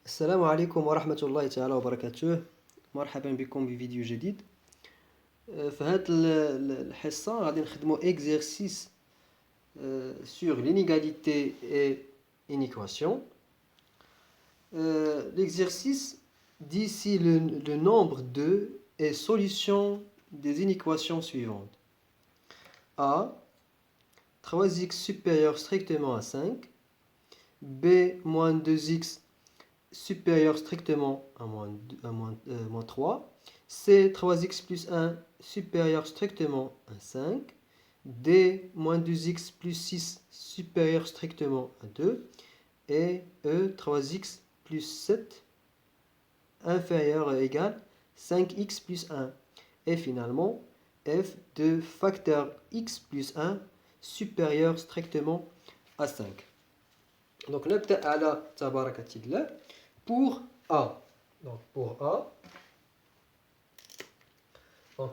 السلام عليكم ورحمة الله تعالى وبركاته. مرحبا بكم بفيديو جديد. في هذه الحصة غادي نخدمو exercice sur l'inégalité et une équation. L'exercice dit si le nombre 2 est solution des inéquations suivantes. A, 3x supérieur strictement à 5. B, moins 2x supérieur strictement à moins 3. C, 3x plus 1 supérieur strictement à 5. D, moins 2x plus 6 supérieur strictement à 2. Et E, 3x plus 7 inférieur ou égal 5x plus 1. Et finalement, F de facteur x plus 1 supérieur strictement à 5. Donc, نبدأ على تبارك الله pour A. Donc, pour A. Donc,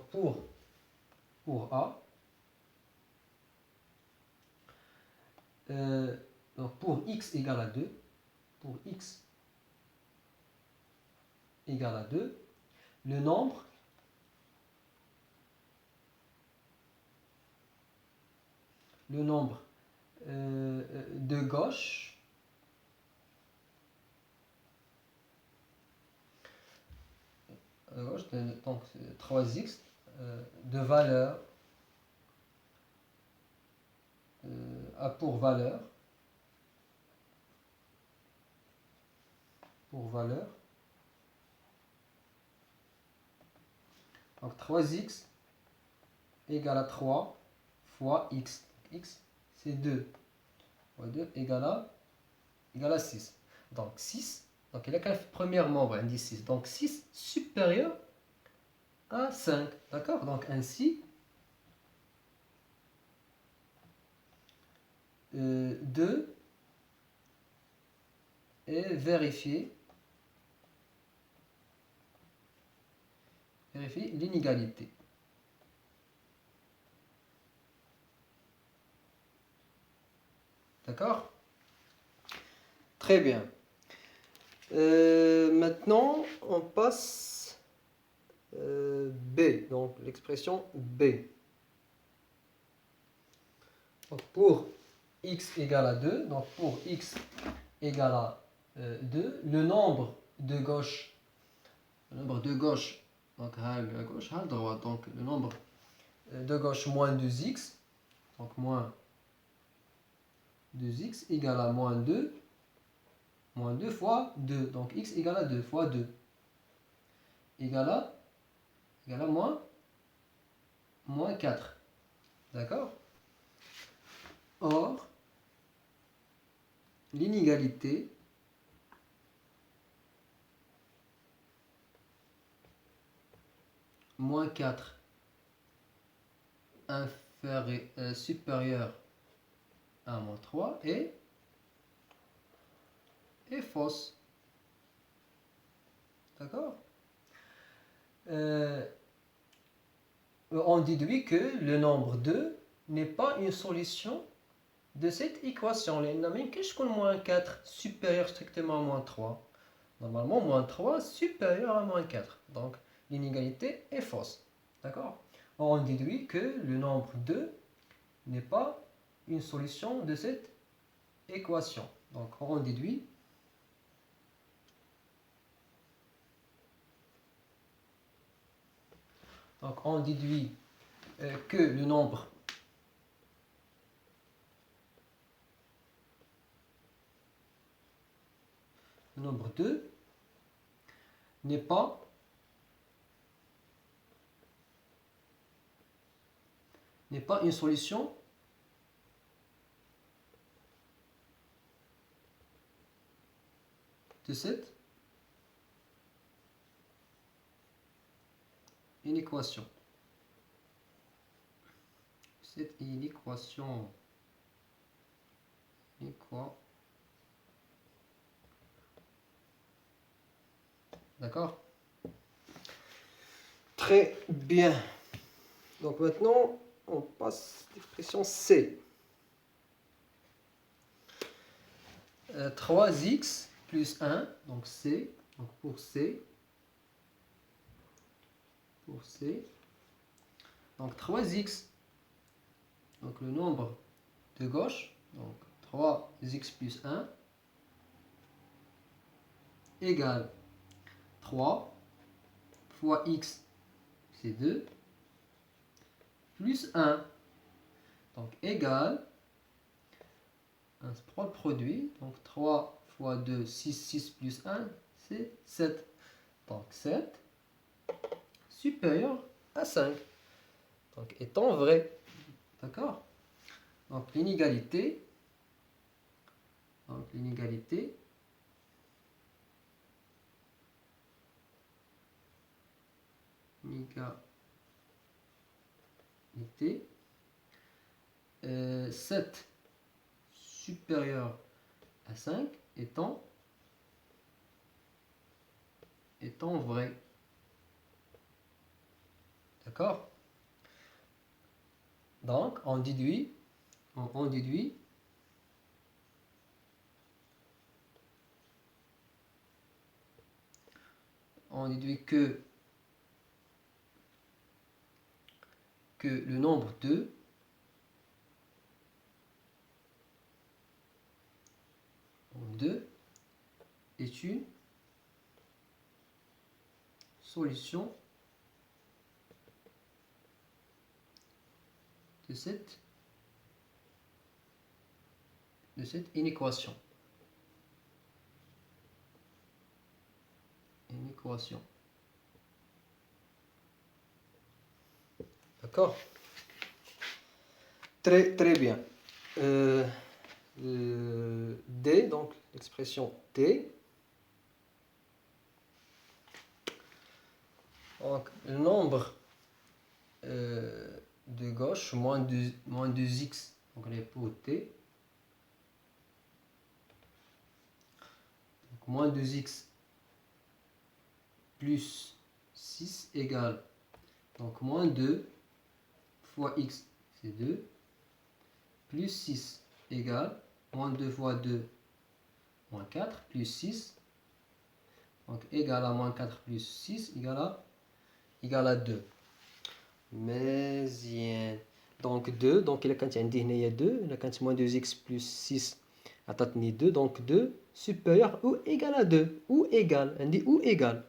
pour A. Donc, pour x égale à 2. Pour x égale à 2. Le nombre de gauche donc 3x de valeur a pour valeur donc 3x égale à 3 fois x. X c'est 2 fois 2 égale à 6. Donc 6, donc il a qu'un premier membre, indice 6. Donc 6 supérieur à 5. D'accord? Donc ainsi, 2 est vérifier l'inégalité. D'accord? Très bien. Maintenant, on passe B, donc l'expression B. Donc pour x égale à 2, donc pour x égale à 2, le nombre de gauche, donc à gauche, à droite, donc le nombre de gauche moins 2x, donc moins 2x égale à moins 2 fois 2, donc x égale à 2 fois 2 égale à moins 4. D'accord? Or, l'inégalité moins 4 supérieur à moins 3 est fausse. D'accord? On déduit que le nombre 2 n'est pas une solution de cette équation. Qu'est-ce que moins 4 supérieur strictement à moins 3? Normalement, moins 3 supérieur à moins 4. Donc, l'inégalité est fausse. D'accord? On déduit que le nombre 2 n'est pas une solution de cette équation. Donc, on déduit que le nombre le nombre 2 n'est pas une solution de cette inéquation. D'accord? Très bien. Donc maintenant, on passe à l'expression C. 3x plus 1, donc C, donc pour C, donc 3x, donc le nombre de gauche, donc 3x plus 1, égale 3 fois x, c'est 2, plus 1, donc égale, un produit, donc 3 fois 2, 6 plus 1, c'est 7. Donc 7 supérieur à 5. Donc étant vrai. D'accord? Donc l'inégalité, l'inégalité égalité 7 supérieur à 5 étant vrai. D'accord? Donc on déduit que le nombre 2 est une solution de cette inéquation. D'accord? Très bien. D, donc l'expression D. Donc, le nombre de gauche, moins 2x, donc on est pour T. Donc, moins 2x plus 6 égale, donc moins 2 fois x, c'est 2, plus 6 égale, moins 2 fois 2, moins 4, plus 6, donc égal à moins 4 plus 6, égal à 2. مزيان donc 2 donc إلا كانت عندي هنايا 2 إلا كانت moins 2x plus 6 عطاتني 2 donc 2 supérieur ou égal à 2 ou égal عندي ou égal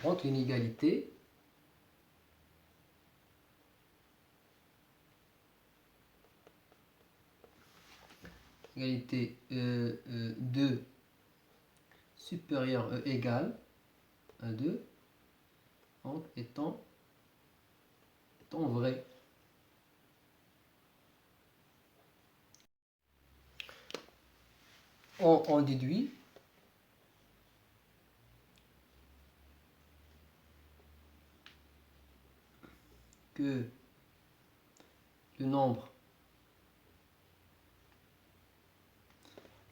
donc une égalité égalité 2 supérieur ou égal à 2 donc étant vrai. On déduit que le nombre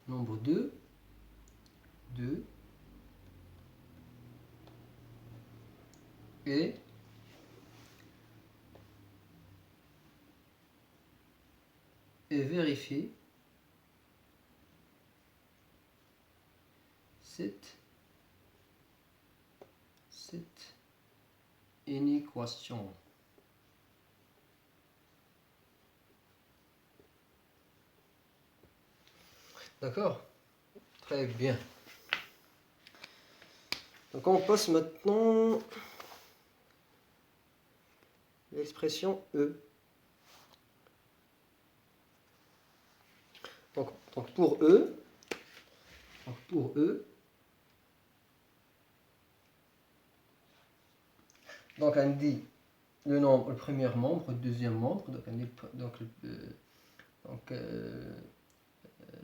2 est vérifié cette inéquation. D'accord? Très bien. Donc on passe maintenant à l'expression E. Donc pour E, donc on dit le nombre, le premier membre, le deuxième membre, donc on dit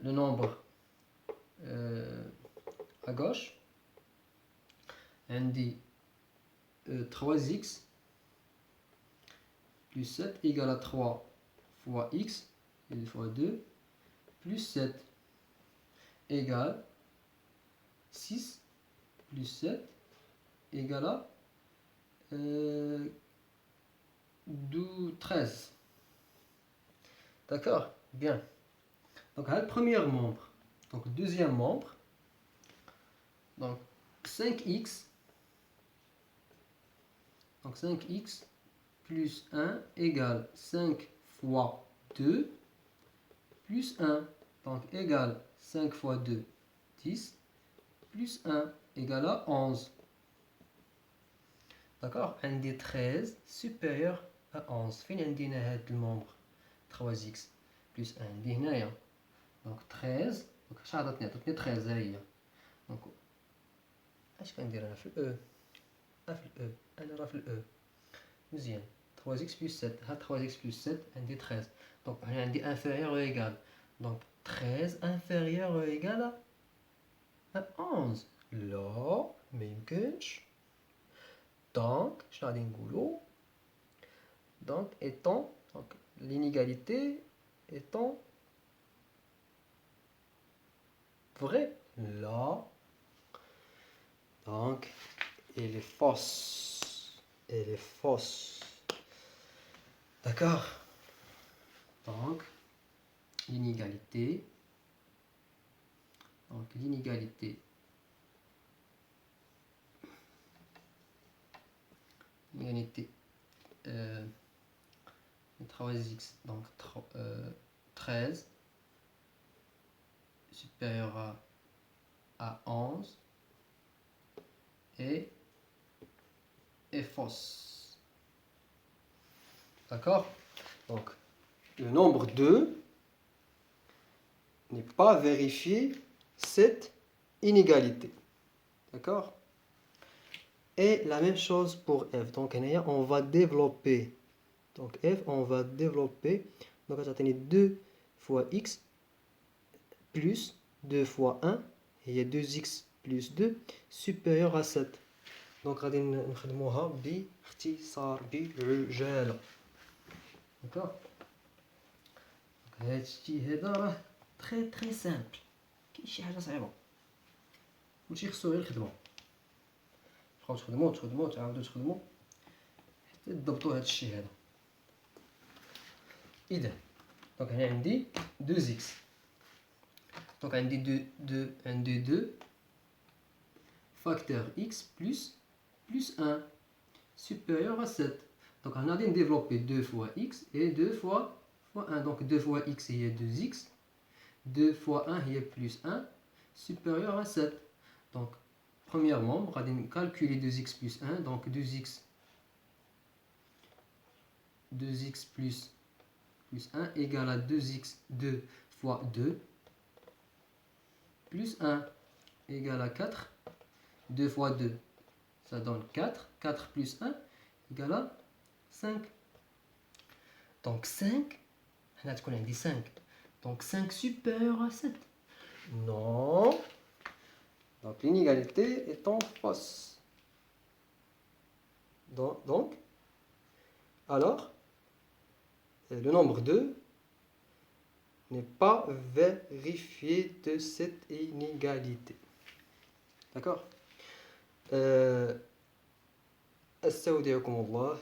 le nombre à gauche, on dit 3x plus 7 égale à 3 fois x, et fois 2, plus 7 égale 6 plus 7 égale à 13. D'accord? Bien. Donc, le premier membre. Donc, le deuxième membre. Donc 5x, donc 5x plus 1 égale 5 fois 2 plus 1. Donc égale 5 fois 2, 10, plus 1 égale à 11. D'accord? Un des 13 supérieur à 11. Fin عندنا هذا المومبر 3x plus 1 عندي هنايا. Donc 13. Donc اش عطاتني؟ عطاتني 13 ها هي. دونك اش كندير انا في الاو؟ في الاو. انا راه في الاو. مزيان. 3x plus 7. ها 3x plus 7 عندي 13. دونك هنا عندي inférieur ou égal. Donc 13 inférieur ou égal à 11. لا ما يمكنش. Donc شنو غادي نقولو؟ Donc étant, donc l'inégalité étant vraie. Là, donc elle est fausse. Elle est fausse. D'accord? Donc l'inégalité. Donc l'inégalité. L'inégalité. 3x, donc 13 supérieur à 11 et est fausse. D'accord? Donc, le nombre 2 n'est pas vérifié cette inégalité. D'accord? Et la même chose pour f. Donc, on va développer. Donc, f, on va développer. Donc, ça tenait 2 fois x plus 2 fois 1. Et il y a 2x plus 2 supérieur à 7. Donc, غادي نخدموها باختصار بعجالة. D'accord? هادشي هذا راه تري سامبل. كاين شي حاجة صعيبة. كلشي خصو غير الخدمة. تبقاو تخدمو تعاودو تخدمو حتى تضبطو هادشي هذا. إذا دونك هنا عندي 2x. دونك عندي 2 facteur x plus 1 supérieur à 7. Donc on a développé 2 fois x et 2 fois 1. Donc 2 fois x il y a 2x. 2 fois 1 il y a plus 1 supérieur à 7. Donc premièrement, on va calculer 2x plus 1. Donc 2x plus 1 égale à 2x 2 fois 2 plus 1 égale à 4. 2 fois 2, ça donne 4. 4 plus 1 égale à 5. Donc 5, on a dit 5. Donc 5 supérieur à 7. Non. Donc l'inégalité étant fausse. Donc, alors, le nombre 2 n'est pas vérifié de cette inégalité. D'accord? أستودعكم الله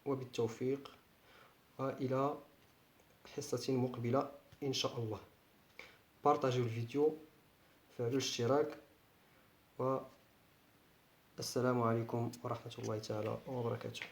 وبالتوفيق وإلى حصة مقبلة إن شاء الله. بارطاجيو الفيديو، فعلوا الاشتراك، والسلام عليكم ورحمة الله تعالى وبركاته.